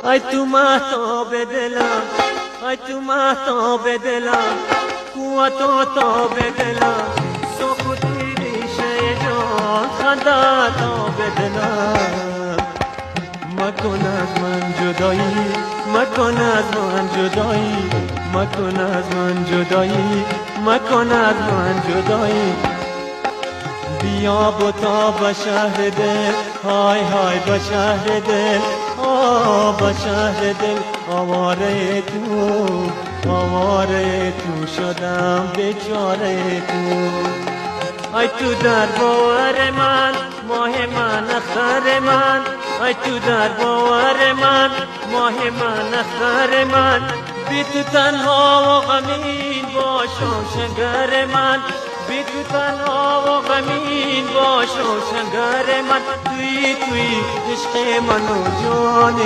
ای تو مهتاب دلم، ای تو مهتاب دلم، قوت و تاب دلم، سکوتی ریشه جان خنده تاب دلم. مکن از من جدایی، مکن از من جدایی، مکن از من جدایی، مکن از من جدایی. بیا بتا به شهر دل، های های به شهر دل، به شهر دل. آواره تو، آواره تو شدم، بیچاره تو. ای تو در باور من، ماه من اختر من، ای تو در باور من، ماه من اختر من. بی تو تنها و غمین باشم شنگر من، بی تو تنها و غمین باشم شنگر من. توی توی عشق من و جان